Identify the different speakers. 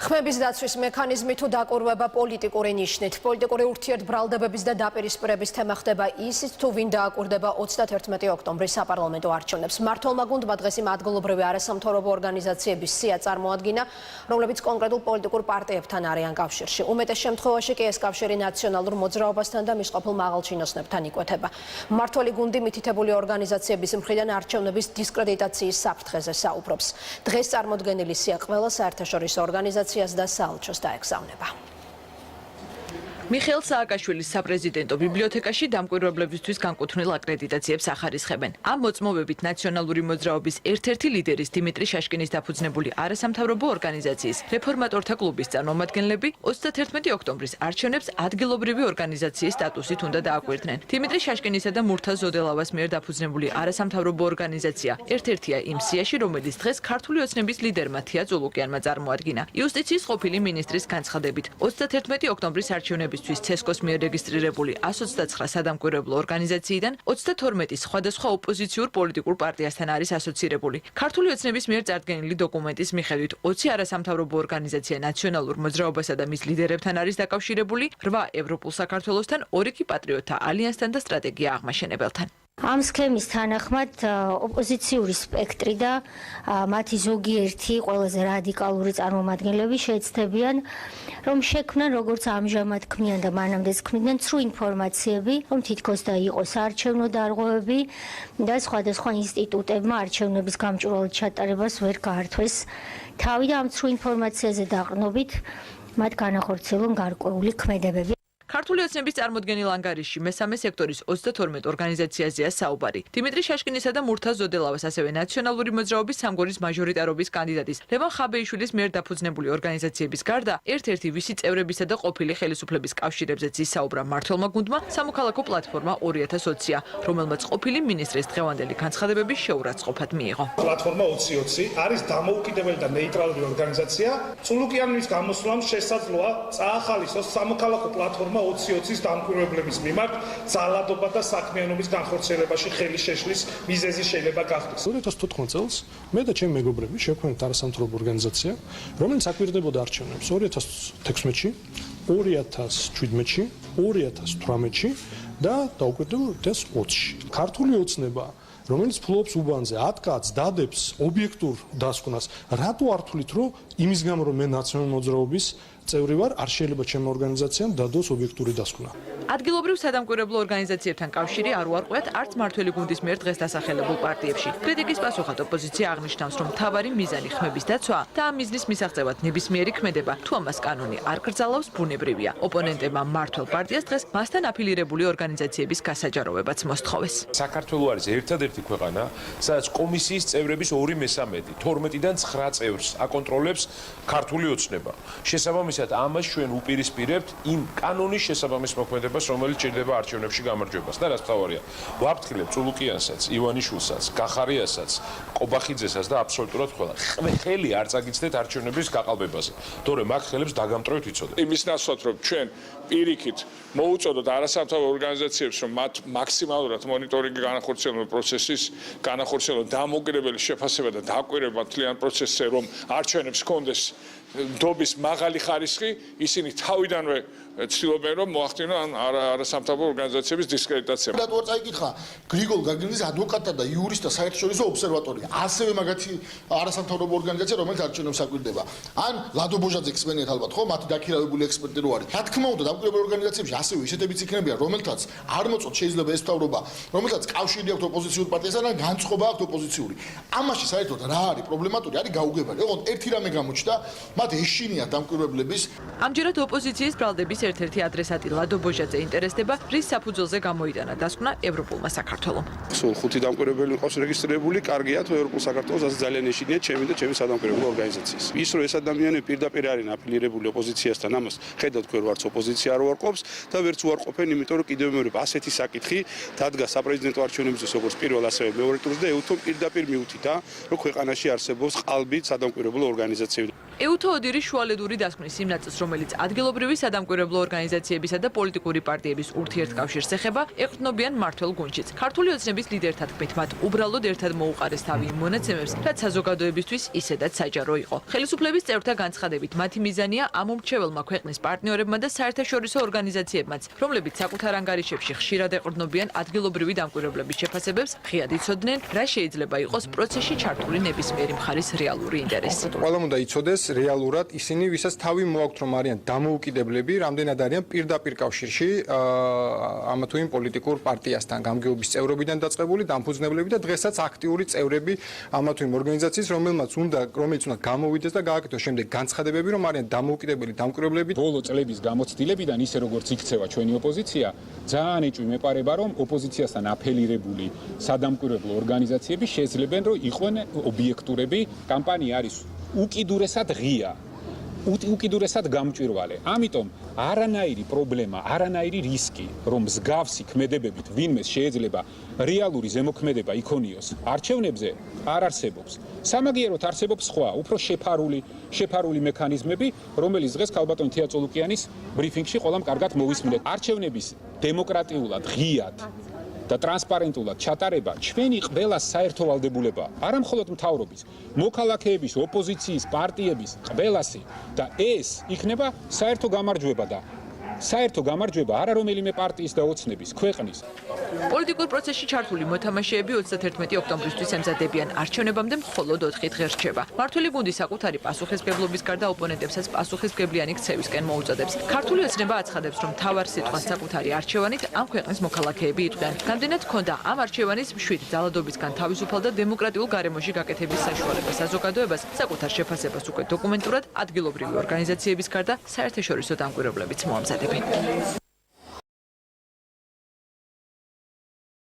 Speaker 1: ხმების დაცვის მექანიზმი თუ დაკვირვება პოლიტიკური ნიშნით. პოლიტიკური ურთიერთბრალდებების და დაპირისპირების თემა ხდება ისიც, თუ ვინ დააკვირდება 31 ოქტომბრის საპარლამენტო არჩევნებს. მმართველმა გუნდმა დღეს იმ ადგილობრივი არასამთავრობო ორგანიზაციების სია წარმოადგინა, რომლებიც კონკრეტულ პოლიტიკურ პარტიებთან არიან კავშირში. უმეტეს შემთხვევაში კი ეს კავშირი ნაციონალურ მოძრაობასთან და მის ყოფილ მაღალჩინოსნებთან იკვეთება. მმართველი გუნდი მითითებული ორგანიზაციების მხრიდან არჩევნების დისკრედიტაციის საფრთხეზე საუბრობს. დღეს წარმოდგენილი სია ყველა საერთაშორისო ორგანიზაციას და საელჩოს დაეგზავნება.
Speaker 2: მიხეილ სააკაშვილის საპრეზიდენტო ბიბლიოთეკაში დამკვირვებლებისთვის განკუთვნილ აკრედიტაციებს ახარისხებენ. ამ მოწმობებით ნაციონალური მოძრაობის ერთ-ერთი ლიდერის დიმიტრი შაშკინის დაფუძნებული არასამთავრობო ორგანიზაციის რეფორმატორთა კლუბის წარმომადგენლები 31 ოქტომბრის არჩევნებს ადგილობრივი ორგანიზაციის სტატუსით უნდა დააკვირდნენ. დიმიტრი შაშკინისა და მურთაზ ზოდელავას მიერ დაფუძნებული არასამთავრობო ორგანიზაცია ერთ-ერთია იმ სიაში, რომელიც დღეს ქართული ოცნების ლიდერმა თია წულუკიანმა წარმოადგინა. იუსტიციის ყოფილი მინისტრის განცხადებით 31 ოქტომბრის არჩევნების ცესკოს მიერ რეგისტრირებული 129 სადამკვირვებლო ორგანიზაციიდან 32 სხვადასხვა ოპოზიციურ პოლიტიკურ პარტიასთან არის ასოცირებული. ქართული ოცნების მიერ წარდგენილი დოკუმენტის მიხედვით 20 არასამთავრობო ორგანიზაცია ნაციონალურ მოძრაობასა და მის ლიდერებთან არის დაკავშირებული, 8 ევროპულ საქართველოსთან, 2 კი პატრიოტთა ალიანსთან და სტრატეგია აღმაშენებელთან.
Speaker 3: ამ სქემის თანახმად ოპოზიციური სპექტრი და მათი ზოგიერთი ყველაზე რადიკალური წარმომადგენლები შეეცდებიან, რომ შექმნან როგორც ამჟამად ქმნიან და მანამდეც ქმნიდნენ ცრუ ინფორმაციები, რომ თითქოს და იყოს არჩევნო დარღვევები და სხვადასხვა ინსტიტუტებმა არჩევნების გამჭვირვალედ ჩატარებას ვერ გაართვეს თავი და ამ ცრუ ინფორმაციაზე დაყრდნობით მათ განახორციელონ გარკვეული ქმედებები.
Speaker 2: ქართული ოცნების წარმოდგენილ ანგარიშში მესამე სექტორის 32 ორგანიზაციაზეა საუბარი. დიმიტრი შაშკინისა და მურთაზ ზოდელავას, ასევე ნაციონალური მოძრაობის სამგორის მაჟორიტარობის კანდიდატის ლევან ხაბეიშვილის მიერ დაფუძნებული ორგანიზაციების გარდა, ერთ-ერთი ვისი წევრებისა და ყოფილი ხელისუფლების კავშირებზეც ისაუბრა მმართველმა გუნდმა სამოქალაქო პლატფორმა 2020-ია, რომელმაც ყოფილი მინისტრის დღევანდელი განცხადებების შეურაცხყოფად მიიღო.
Speaker 4: პლატფორმა 2020 არის დამოუკიდებელი და ნეიტრალური ორგანიზაცია. წულუკიანის გამოსვლამ შესაძლოა წაახალისოს სამოქალაქო პლატფორმა 2020-ის დამკვირვებლების მიმართ ძალადობა და საქმიანობის განხორციელებაში ხელი შეშლის მიზეზი შეიძლება გახდეს.
Speaker 5: 2014 წელს მე და ჩემი მეგობრები შევქმნით არასამთავრობო ორგანიზაცია, რომელიც აკვირდებოდა არჩევნებს 2016-ში, 2017-ში, 2018-ში და დაუკვირდებოდა 2020-ში. ქართული ოცნება, რომელიც ფლობს უბანზე, ატკაც, დადებს ობიექტურ დასკვნას, რატო არ თulit, რომ იმის გამო რომ მე ნაციონალური მოძრაობის წევრი ვარ, არ შეიძლება ჩემი ორგანიზაციამ დადოს ობიექტური დასკვნა.
Speaker 2: ადგილობრივ სადამკვირვებლო ორგანიზაციებთან კავშირი არ უარყვიათ არც მმართველი გუნდის მიერ დღეს დასახელებულ პარტიებში. კრიტიკის პასუხად ოპოზიცია აღნიშნავს, რომ მთავარი მიზანი ხმების დაცვა და ამ მიზნის მისაღწევად ნებისმიერი ქმედება, თუ ამას კანონი არ კრძალავს, ბუნებრივია. ოპონენტებმა მმართველ პარტიას დღეს მასთან აფილირებული ორგანიზაციების გასაჯაროვებაც მოსთხოვეს.
Speaker 6: საქართველო არის ერთადერთი ქვეყანა, სადაც კომისიის წევრების 2/3, 12-დან 9 წევრს აკონტროლებს ქართული ოცნება. შესაბამისად, ამას ჩვენ უპირისპირებთ იმ კანონის შესაბამის მოქმედებას, რომელიც ჭირდება არჩევნებში გამარჯვებას. და რაც მთავარია, ვაფრთხილებ წულუკიანსაც, ივანიშვილსაც, გახარიასაც, ყობახიძესაც და აბსოლუტურად ყველა. ხელი არ წაგიცდეთ არჩევნების გაყალბებაზე. თორემ აქ ხელებს დაგამტრევით იცოდეთ.
Speaker 7: იმის ნაცვლად, რომ ჩვენ პირიქით მოუწოდოთ არასამთავრობო ორგანიზაციებს, რომ მათ მაქსიმალურად მონიტორინგი განახორციელონ პროცესის, განახორციელონ დამოუკიდებელი შეფასება და დაკვირვება მთლიან პროცესზე, რომ არჩევნებს ჰქონდეს დობის მაღალი ხარისხი, ისინი თავიდანვე ცდილობენ, რომ მოახდინონ არასამთავრობო ორგანიზაციების დისკრედიტაცია.
Speaker 8: რატო არ წაიკითხა გრიგოლ გაგინის ადვოკატთა და იურისტთა საერთაშორისო ობსერვატორია, ასევე მაგათი არასამთავრობო ორგანიზაცია, რომელიც არჩევნებს აკვირდება. ან ლადო ბოჟაძე ხსენიათ ალბათ, ხო, მათი დაქირავებული ექსპერტი რო არის. რა თქმა უნდა, დამკვირვებელ ორგანიზაციებში ასევე ისეთებიც იქნებიან, რომელთაც არ მოწოთ შეიძლება ეს თავრობა, რომელთაც კავშირი აქვს ოპოზიციურ პარტიასთან და განწყობა აქვს ოპოზიციური. ამაში საერთოდ რა არის პრობლემატური, არის გაუგებარი. ოღონდ ერთი რამე გამოჩნდა, მათ ეშინიათ დამკვირვებლების.
Speaker 2: ამჯერად ოპოზიციის ბრალდების ერთ-ერთი ადრესატი ლადო ბოჟაძე ინტერესდება, რის საფუძველზე გამოიტანა დასკვნა ევროპულმა საქართველომ.
Speaker 9: სულ 5 დამკვირვებელი ყავს რეგისტრირებული, კარგია თუ ევროპულ საქართველოს ასე ძალიან ეშინიათ ჩემი და ჩემი სადამკვირვებლო ორგანიზაციის. ის რომ ეს ადამიანები პირდაპირ არიან აფილირებული ოპოზიციასთან, ამას ხედავთ თქვენ ვარც ოპოზიცია არ უარყოფს და ვერც უარყოფენ, იმიტომ რომ კიდევ მეორე ასეთი საკითხი დადგა საპრეზიდენტო არჩევნებისთვის როგორც პირველ ასევე მეორე ტურს და ეუთომ პირდაპირ მიუთითა, რომ ქვეყანაში არსებობს ყალბი სადამკვირვებლო ორგანიზაციები.
Speaker 2: ეუთო ოდირის შუალედური დასკვნის იმ ნაწილს, რომელიც ადგილობრივი სადამკვირვებლო ორგანიზაციებისა და პოლიტიკური პარტიების ურთიერთკავშირს ეხება, ეყრდნობიან მმართველ გუნდშიც. ქართული ოცნების ლიდერთა თქმით, მათ უბრალოდ ერთად მოუყარეს თავი იმ მონაცემებს, რაც საზოგადოებისთვის ისედაც საჯარო იყო. ხელისუფლების წევრთა განცხადებით, მათი მიზანია ამ უმრჩეველმა ქვეყნის პარტნიორებმა და საერთაშორისო ორგანიზაციებმაც, რომლებიც საკუთარ ანგარიშებში ხშირად ეყრდნობიან ადგილობრივი დამკვირვებლების შეფასებებს, ღიად იცოდნენ, რა შეიძლება იყოს პროცესში ჩართული ნებისმიერი მხარის რეალური ინტერესი.
Speaker 10: ყველამ უნდა იცოდეს რეალურად ისინი, ვისაც თავი მოაქვთ, რომ არიან დამოუკიდებლები, რამდენად არიან პირდაპირ კავშირში ამა თუ იმ პოლიტიკურ პარტიასთან, გამგეობის წევრობიდან დაწყებული, დამფუძნებლები და დღესაც აქტიური წევრები ამა თუ იმ ორგანიზაციის, რომელიც უნდა გამოვიდეს და გააკეთოს შემდეგ განცხადებები, რომ არიან დამოუკიდებელი დამკვირვებლები.
Speaker 11: ბოლო წლების გამოცდილებიდან ისე როგორც იქცევა ჩვენი ოპოზიცია, ძალიან ეჭვი მეპარება, რომ ოპოზიციასთან აფილირებული სადამკვირვებლო ორგანიზაციები შეძლებენ, რომ იყვნენ ობიექტურები. კამპანია არის უკიდურესად ღია, უკიდურესად გამჭვირვალე. ამიტომ არანაირი პრობლემა, არანაირი რისკი, რომ მსგავსი ქმედებებით ვინმეს შეიძლება რეალური ზემოქმედება იქონიოს არჩევნებზე, არ არსებობს. სამაგიეროდ არსებობს სხვა, უფრო შეფარული მექანიზმები, რომელიც დღეს ქალბატონ თია წოლუკიანის ბრიფინგში ყველამ კარგად მოვისმინეთ. არჩევნების დემოკრატიულად, ღიად და ტრანსპარენტულად ჩატარება ჩვენი ყველას საერთო ვალდებულებაა. არა მხოლოდ მთავრობის, მოქალაქეების, ოპოზიციის, პარტიების, ყველასი და ეს იქნება საერთო გამარჯვება და საერთო გამარჯვება არა რომელიმე პარტიის და ოცნების, ქვეყნის.
Speaker 2: პოლიტიკურ პროცესში ჩართული მოთამაშეები 31 ოქტომბრისთვის ემზადებიან. არჩევნებამდე მხოლოდ 4 დღე რჩება. მმართველი გუნდი საკუთარი პასუხისმგებლობის გარდა ოპონენტებსაც პასუხისმგებლიანი ქცევისკენ მოუწოდებს. ქართული ოცნება აცხადებს, რომ მთავარ სიტყვას საკუთარი არჩევანით ამ ქვეყნის მოქალაქეები იტყვიან. გამდენად ჰქონდა ამ არჩევანის მშვიდ ძალადობისგან თავისუფალ და დემოკრატიულ გარემოში გაკეთების საშუალება საზოგადოებას, საკუთარ შეფასებას უკვე დოკუმენტურად ადგილობრივი ორგანიზაციების გარდა საერთაშორისო დამკვირვებლებიც მოამზადებენ.